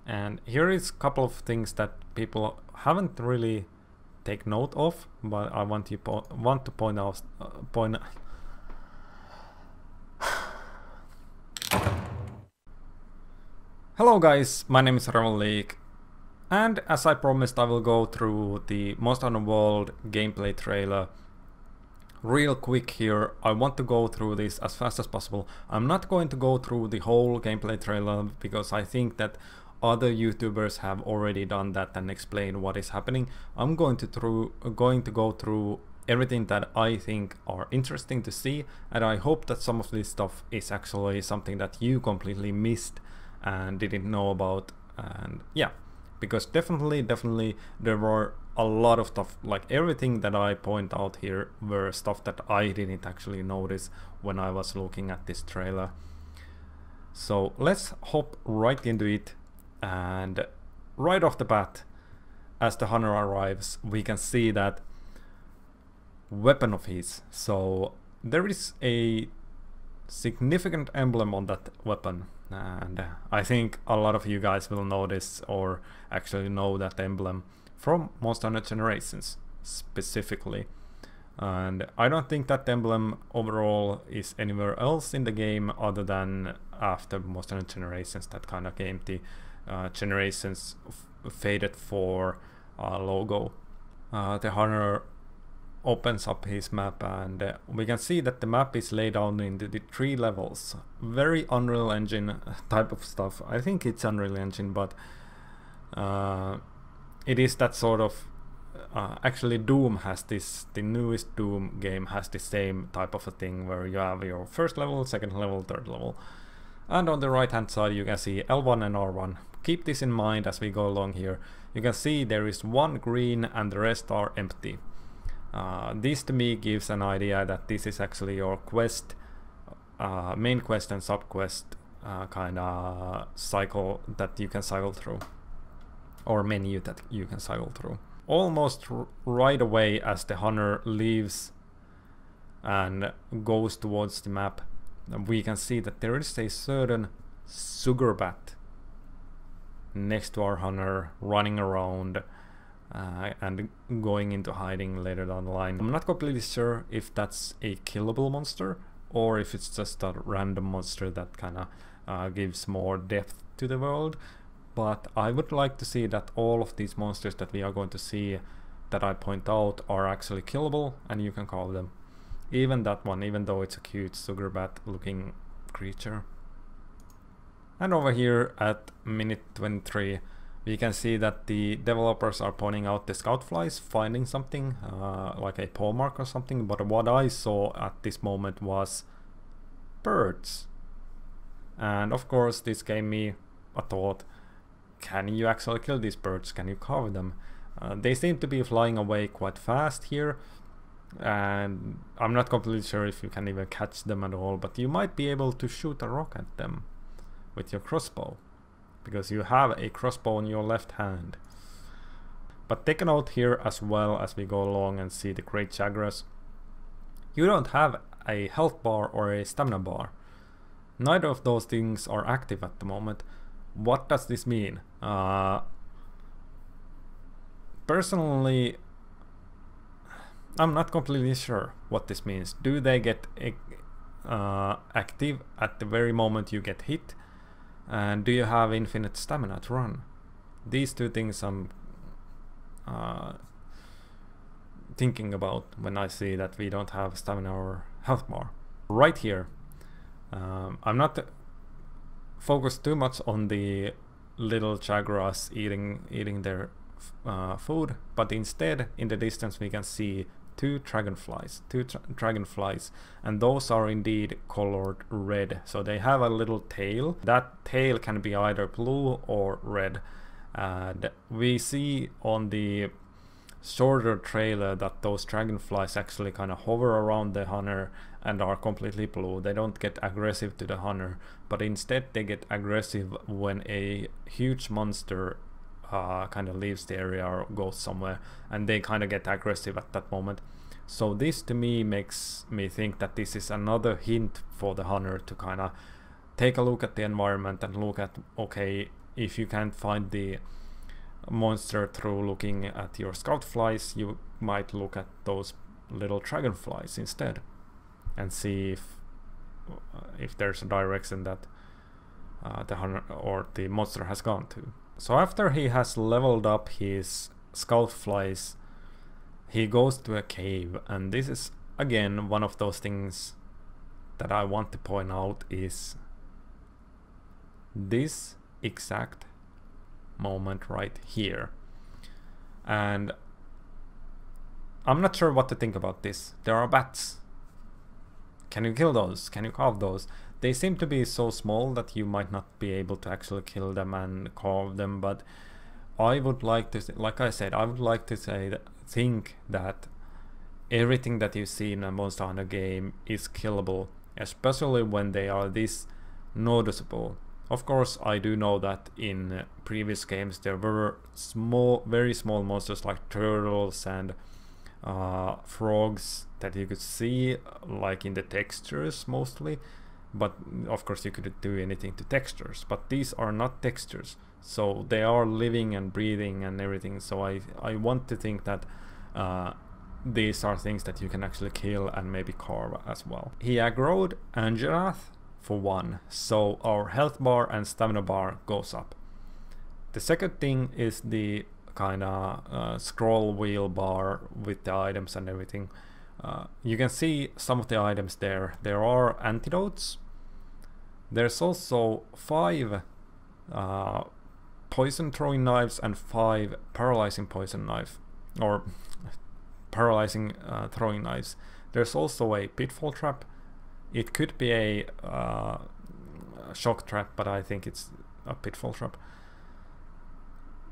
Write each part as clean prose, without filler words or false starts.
And here is a couple of things that people haven't really take note of, but I want to point out. Hello guys, my name is Rebel League, and as I promised, I will go through the Monster Hunter World gameplay trailer real quick here. I want to go through this as fast as possible. I'm not going to go through the whole gameplay trailer because I think that other YouTubers have already done that and explained what is happening. I'm going to go through everything that I think are interesting to see, and I hope that some of this stuff is actually something that you completely missed and didn't know about. And yeah, because definitely there were a lot of stuff, like everything that I point out here were stuff that I didn't actually notice when I was looking at this trailer. So let's hop right into it. And right off the bat, as the hunter arrives, we can see that weapon of his. So there is a significant emblem on that weapon, and I think a lot of you guys will notice or actually know that emblem from Monster Hunter Generations specifically. And I don't think that emblem overall is anywhere else in the game other than after Monster Hunter Generations. That kind of game, the Generations Faded 4 logo. The hunter opens up his map, and we can see that the map is laid down into the 3 levels. Very Unreal Engine type of stuff. I think it's Unreal Engine, but it is that sort of actually Doom has this, the newest Doom game has the same type of a thing where you have your first level, second level, third level. And on the right hand side you can see L1 and R1. Keep this in mind as we go along here. You can see there is one green and the rest are empty. This to me gives an idea that this is actually your quest, main quest and sub quest kind of cycle that you can cycle through, or menu that you can cycle through. Almost right away as the hunter leaves and goes towards the map, we can see that there is a certain sugar bat next to our hunter running around and going into hiding later down the line. I'm not completely sure if that's a killable monster or if it's just a random monster that kind of gives more depth to the world, but I would like to see that all of these monsters that we are going to see that I point out are actually killable and you can call them. Even that one, even though it's a cute sugar bat looking creature. And over here at minute 23 we can see that the developers are pointing out the scout flies finding something like a paw mark or something, but what I saw at this moment was birds. And of course this gave me a thought, can you actually kill these birds? Can you cover them? They seem to be flying away quite fast here, and I'm not completely sure if you can even catch them at all, but you might be able to shoot a rock at them with your crossbow, because you have a crossbow in your left hand. But take a note here as well as we go along and see the Great Chagras. You don't have a health bar or a stamina bar. Neither of those things are active at the moment. What does this mean? Personally, I'm not completely sure what this means. Do they get active at the very moment you get hit? And do you have infinite stamina to run? These two things I'm thinking about when I see that we don't have stamina or health bar. Right here, I'm not focused too much on the little chagras eating their food, but instead in the distance we can see two dragonflies, and those are indeed colored red, so they have a little tail. That tail can be either blue or red, and we see on the shorter trailer that those dragonflies actually kind of hover around the hunter and are completely blue. They don't get aggressive to the hunter, but instead they get aggressive when a huge monster kind of leaves the area or goes somewhere, and they kind of get aggressive at that moment. So this to me makes me think that this is another hint for the hunter to kind of take a look at the environment and look at, okay, if you can't find the monster through looking at your scout flies, you might look at those little dragonflies instead and see if there's a direction that the hunter or the monster has gone to. So after he has leveled up his scout flies, he goes to a cave, and this is again one of those things that I want to point out is this exact moment right here. And I'm not sure what to think about this. There are bats. Can you kill those? Can you carve those? They seem to be so small that you might not be able to actually kill them and carve them, but I would like to, like I said, I would like to think that everything that you see in a Monster Hunter game is killable, especially when they are this noticeable. Of course, I do know that in previous games there were very small monsters like turtles and frogs that you could see, like in the textures mostly, but of course you couldn't do anything to textures. But these are not textures, so they are living and breathing and everything. So I want to think that these are things that you can actually kill and maybe carve as well. He aggroed Angerath for 1, so our health bar and stamina bar goes up. The second thing is the kinda scroll wheel bar with the items and everything. You can see some of the items there. There are antidotes. There's also 5 poison throwing knives and 5 paralyzing poison knife or paralyzing throwing knives. There's also a pitfall trap. It could be a shock trap, but I think it's a pitfall trap.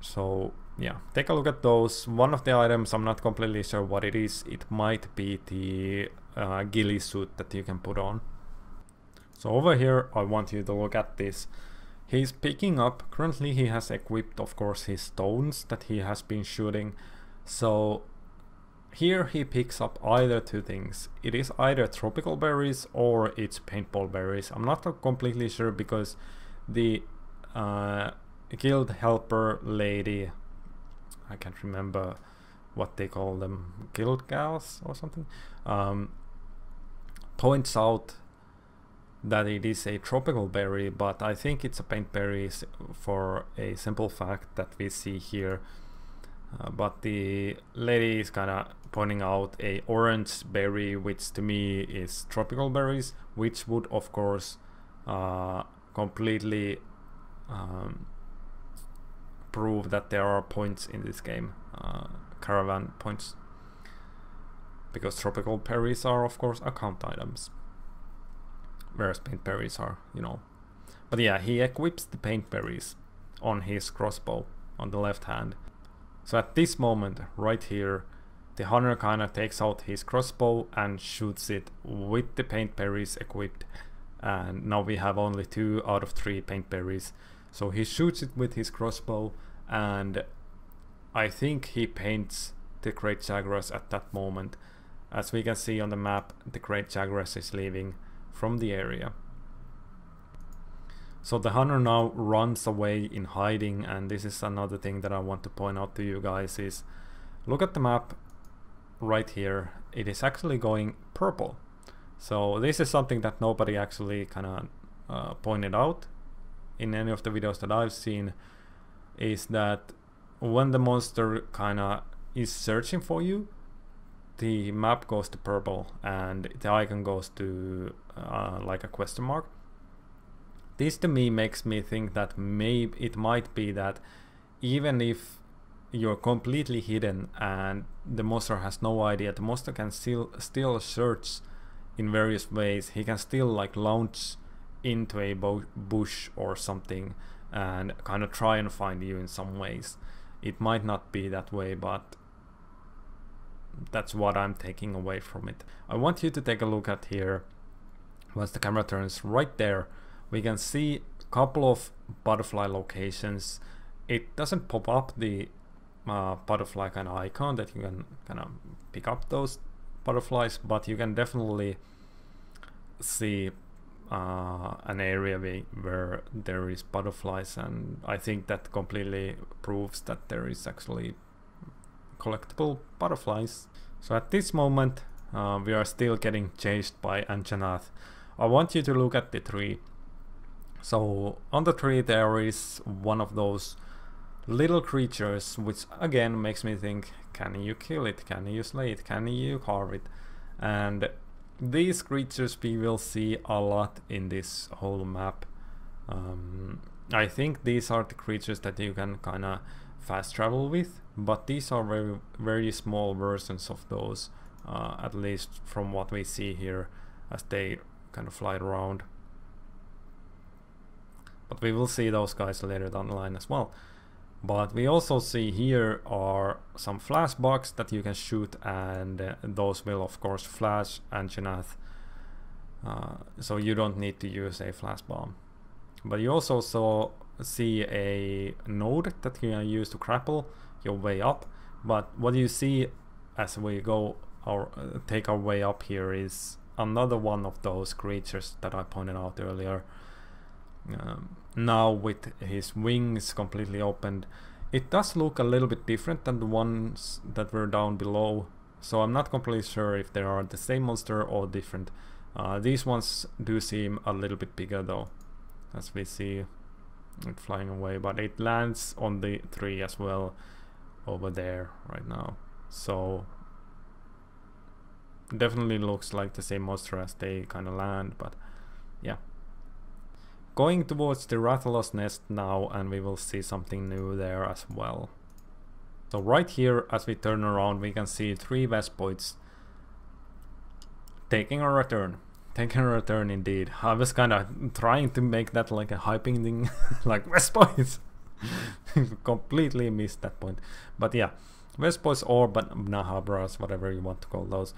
So yeah, take a look at those. One of the items, I'm not completely sure what it is. It might be the ghillie suit that you can put on. So over here, I want you to look at this. He's picking up, currently he has equipped, of course, his stones that he has been shooting. So here he picks up either 2 things. It is either tropical berries or it's paintball berries. I'm not completely sure because the guild helper lady, I can't remember what they call them, guild gals or something, points out that it is a tropical berry, but I think it's a paint berry for a simple fact that we see here. But the lady is kind of pointing out a orange berry, which to me is tropical berries, which would of course completely prove that there are points in this game, caravan points, because tropical berries are of course account items, whereas paint berries are, you know. But yeah, he equips the paint berries on his crossbow on the left hand. So at this moment right here, the hunter kind of takes out his crossbow and shoots it with the paint berries equipped, and now we have only 2 out of 3 paint berries. So he shoots it with his crossbow, and I think he paints the Great Jagras at that moment. As we can see on the map, the Great Jagras is leaving from the area. So the hunter now runs away in hiding, and this is another thing that I want to point out to you guys is, look at the map right here. It is actually going purple. So this is something that nobody actually kind of pointed out in any of the videos that I've seen, is that when the monster kind of is searching for you, the map goes to purple and the icon goes to like a question mark. This to me makes me think that maybe it might be that even if you're completely hidden and the monster has no idea, the monster can still search in various ways. He can still like launch into a bush or something and kind of try and find you in some ways. It might not be that way, but that's what I'm taking away from it. I want you to take a look at here. Once the camera turns right there, we can see a couple of butterfly locations. It doesn't pop up the butterfly kind of icon that you can kind of pick up those butterflies, but you can definitely see an area where there is butterflies, and I think that completely proves that there is actually collectible butterflies. So at this moment we are still getting chased by Anjanath. I want you to look at the tree. So on the tree there is one of those little creatures, which again makes me think, can you kill it? Can you slay it? Can you carve it? And these creatures we will see a lot in this whole map. I think these are the creatures that you can kind of fast travel with, but these are very, very small versions of those, at least from what we see here as they kind of fly around. But we will see those guys later down the line as well. But we also see here are some flash bugs that you can shoot, and those will of course flash Anjanath, so you don't need to use a flash bomb. But you also see a node that you can use to grapple your way up. But what you see as we go take our way up here is another one of those creatures that I pointed out earlier. Now with his wings completely opened, it does look a little bit different than the ones that were down below, so I'm not completely sure if they are the same monster or different. These ones do seem a little bit bigger though, as we see it flying away, but it lands on the tree as well over there right now, so definitely looks like the same monster as they kind of land. But yeah, going towards the Rathalos nest now, and we will see something new there as well. So right here, as we turn around, we can see 3 Vespoids taking a return. Taking a return indeed. I was kind of trying to make that like a hyping thing, like Vespoids. Completely missed that point. But yeah, Vespoids or Nahabras, whatever you want to call those.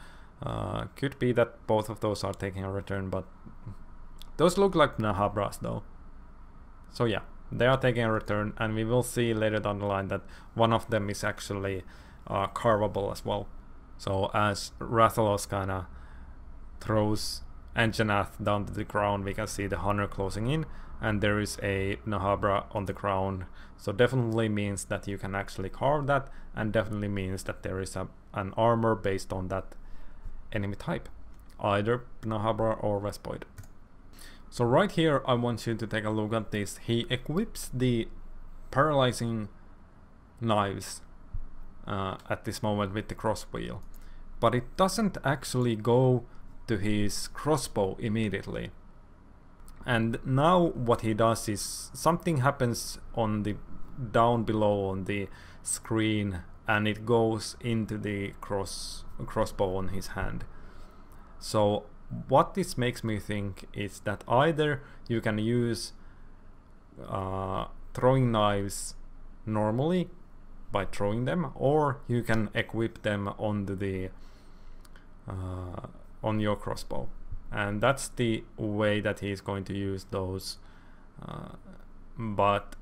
Could be that both of those are taking a return, but those look like Nahabras though. So yeah, they are taking a return, and we will see later down the line that one of them is actually carvable as well. So as Rathalos kinda throws Anjanath down to the ground, we can see the hunter closing in, and there is a Nahabra on the ground. So definitely means that you can actually carve that, and definitely means that there is an armor based on that enemy type, either Nahabra or Vespoid. So right here I want you to take a look at this. He equips the paralyzing knives at this moment with the crosswheel, but it doesn't actually go to his crossbow immediately. And now what he does is something happens on the down below on the screen, and it goes into the crossbow on his hand. So what this makes me think is that either you can use throwing knives normally by throwing them, or you can equip them onto the on your crossbow, and that's the way that he's going to use those. But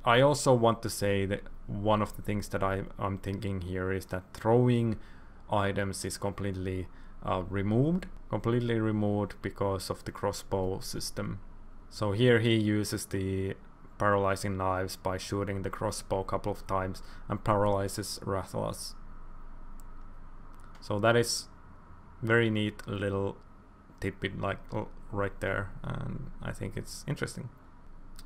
I also want to say that one of the things that I'm thinking here is that throwing items is completely removed because of the crossbow system. So here he uses the paralyzing knives by shooting the crossbow a couple of times and paralyzes Rathalos. So that is very neat little tidbit, like right there, and I think it's interesting.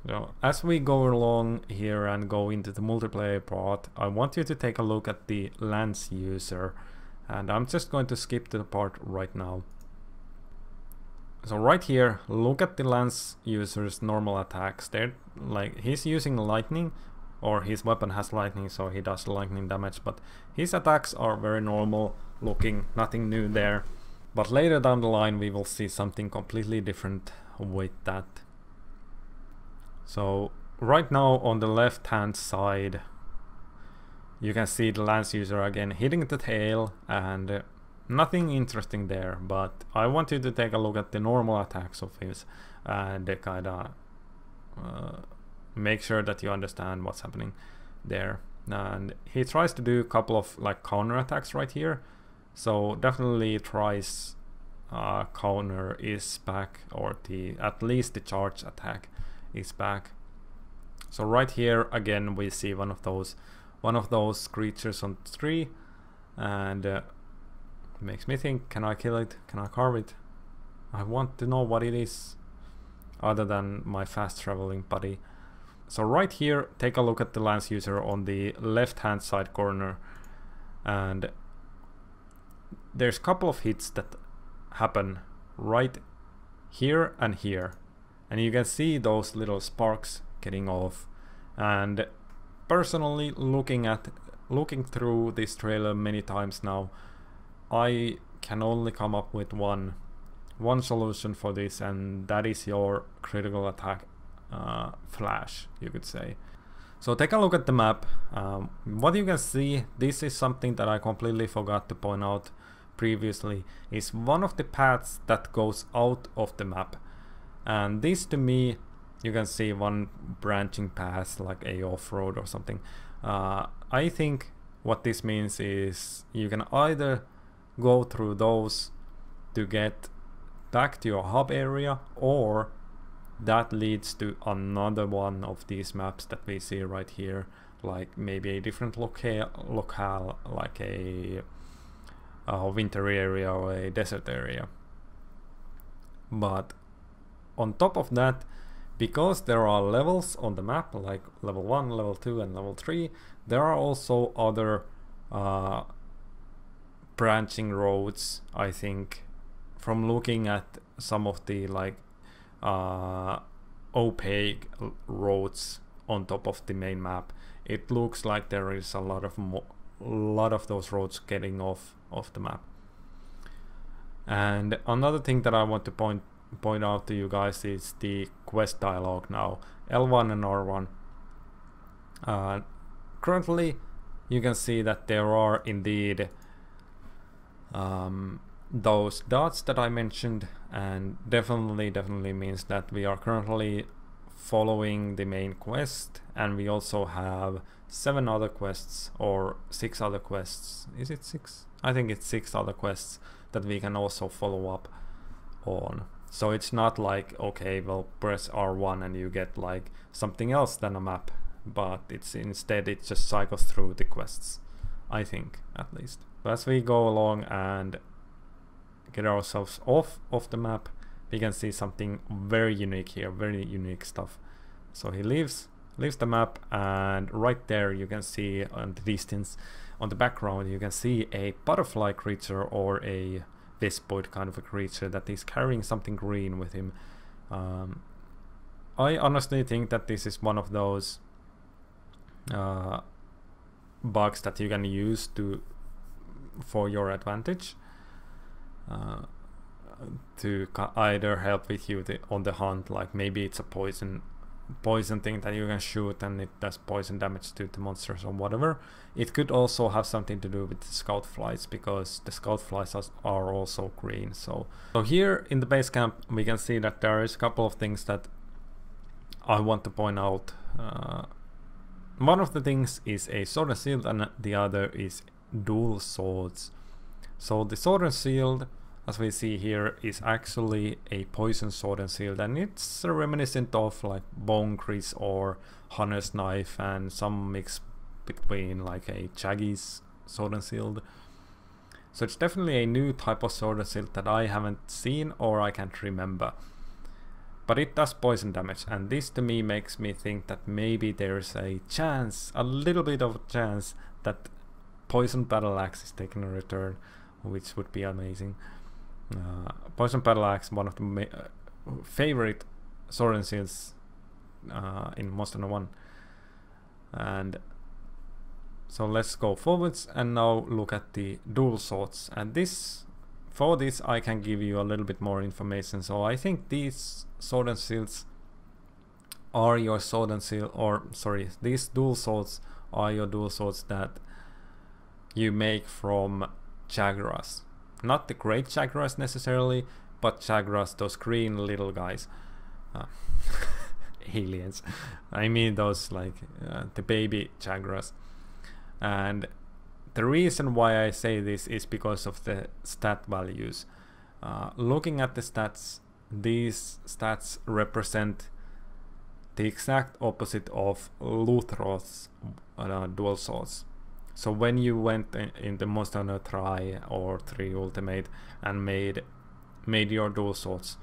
So as we go along here and go into the multiplayer part, I want you to take a look at the lance user, and I'm just going to skip to the part right now. So right here, look at the lance user's normal attacks. They're like, he's using lightning, or his weapon has lightning, so he does lightning damage, but his attacks are very normal looking, nothing new there. But later down the line we will see something completely different with that. So right now on the left hand side you can see the lance user again hitting the tail, and nothing interesting there, but I want you to take a look at the normal attacks of his and kinda make sure that you understand what's happening there. And he tries to do a couple of like counter attacks right here, so definitely tries counter is back, or at least the charge attack is back. So right here again we see one of those creatures on the tree, and makes me think, can I kill it? Can I carve it? I want to know what it is, other than my fast traveling buddy. So right here, take a look at the lance user on the left hand side corner, and there's a couple of hits that happen right here and here, and you can see those little sparks getting off. And personally, looking through this trailer many times now, I can only come up with one solution for this, and that is your critical attack flash, you could say. So take a look at the map. What you can see, this is something that I completely forgot to point out previously, is one of the paths that goes out of the map. And this, to me, you can see one branching path, like a off-road or something. I think what this means is you can either go through those to get back to your hub area, or that leads to another one of these maps that we see right here, like maybe a different locale, like a winter area or a desert area. But on top of that, because there are levels on the map, like level 1, level 2 and level 3, there are also other branching roads, I think, from looking at some of the like opaque roads on top of the main map. It looks like there is a lot of those roads getting off the map. And another thing that I want to point out to you guys is the quest dialogue now, L1 and R1. Currently you can see that there are indeed those dots that I mentioned, and definitely means that we are currently following the main quest, and we also have 7 other quests, or 6 other quests. Is it 6? I think it's 6 other quests that we can also follow up on. So it's not like, okay, well, press R1 and you get like something else than a map, but it's instead it just cycles through the quests, I think, at least. But as we go along and get ourselves off the map, we can see something very unique here, very unique stuff. So he leaves the map, and right there you can see on the distance, on the background, you can see a butterfly creature, or a wispoid kind of a creature that is carrying something green with him. I honestly think that this is one of those bugs that you can use for your advantage, to either help with you on the hunt. Like maybe it's a poison thing that you can shoot and it does poison damage to the monsters or whatever. It could also have something to do with the scout flies, because the scout flies are also green. So here in the base camp we can see that there is a couple of things that I want to point out. One of the things is a sword and shield, and the other is dual swords. So the sword and shield, as we see here, is actually a poison sword and shield, and it's reminiscent of like bone grease or hunter's knife, and some mix between like a Chaggy's sword and shield. So it's definitely a new type of sword and shield that I haven't seen or I can't remember. But it does poison damage, and this to me makes me think that maybe there's a chance, a little bit of a chance, that Poison Battle Axe is taking a return, which would be amazing. Poison Battle Axe, one of the favorite sword and shields in Monster Hunter 1. And so let's go forwards and now look at the dual swords. And for this I can give you a little bit more information. So I think these sword and shields are your sword and shield, or sorry, these dual swords are your dual swords that you make from Chagras. Not the great Chagras necessarily, but Chagras, those green little guys. Aliens. I mean those like the baby Chagras. And the reason why I say this is because of the stat values. looking at the stats, these stats represent the exact opposite of Luthor's dual swords. So when you went in the Monster Hunter Tri or 3 Ultimate and made your dual swords,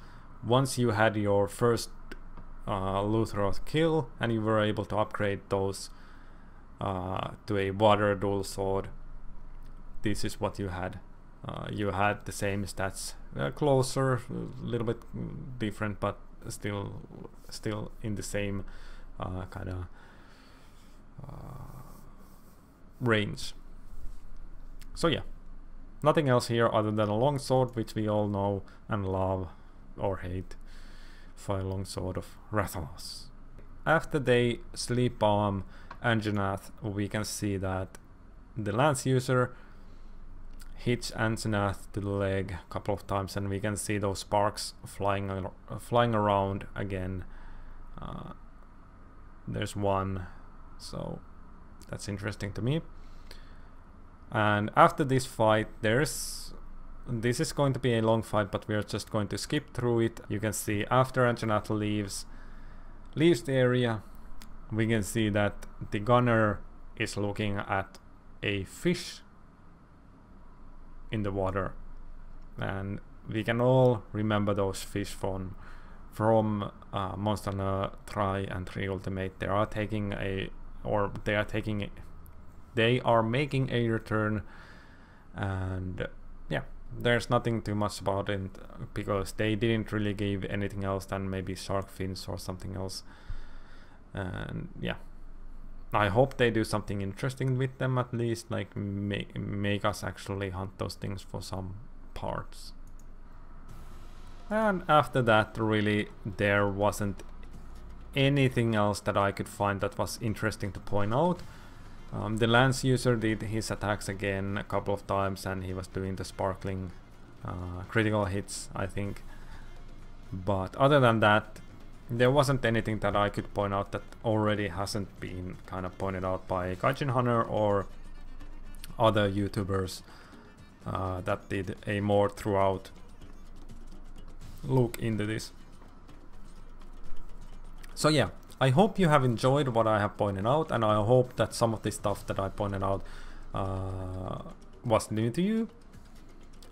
once you had your first Luthor kill and you were able to upgrade those to a water dual sword, this is what you had. You had the same stats, closer, a little bit different, but still in the same kind of range. So yeah, nothing else here other than a longsword, which we all know and love or hate. Fire longsword of Rathalos. After they sleep bomb Anjanath, we can see that the lance user hits Anjanath to the leg a couple of times, and we can see those sparks flying around again. There's one, so that's interesting to me. And after this fight, this is going to be a long fight, but we are just going to skip through it. You can see after Anjanath leaves the area, we can see that the gunner is looking at a fish in the water, and we can all remember those fish from Monster Hunter Tri and 3 Ultimate. They are making a return, and yeah, there's nothing too much about it because they didn't really give anything else than maybe shark fins or something else. And yeah, I hope they do something interesting with them, at least, like make us actually hunt those things for some parts. And after that, really, there wasn't anything else that I could find that was interesting to point out. The lance user did his attacks again a couple of times, and he was doing the sparkling critical hits, I think. But other than that, there wasn't anything that I could point out that already hasn't been kind of pointed out by Gaijin Hunter or other YouTubers that did a more throughout look into this. So yeah, I hope you have enjoyed what I have pointed out, and I hope that some of the stuff that I pointed out was new to you.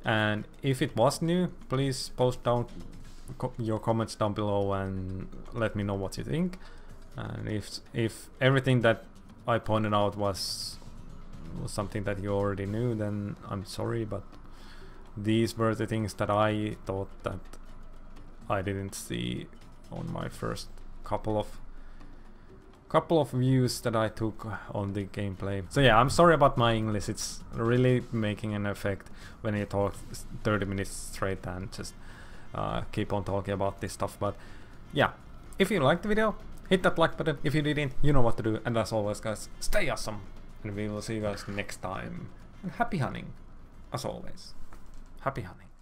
And if it was new, please post down your comments down below and let me know what you think. And if everything that I pointed out was something that you already knew, then I'm sorry, but these were the things that I thought that I didn't see on my first couple of views that I took on the gameplay. So yeah, I'm sorry about my English. It's really making an effect when you talk 30 minutes straight and just keep on talking about this stuff. But yeah, if you liked the video, hit that like button. If you didn't, you know what to do. And as always, guys, stay awesome, and we will see you guys next time. And happy hunting, as always. Happy hunting.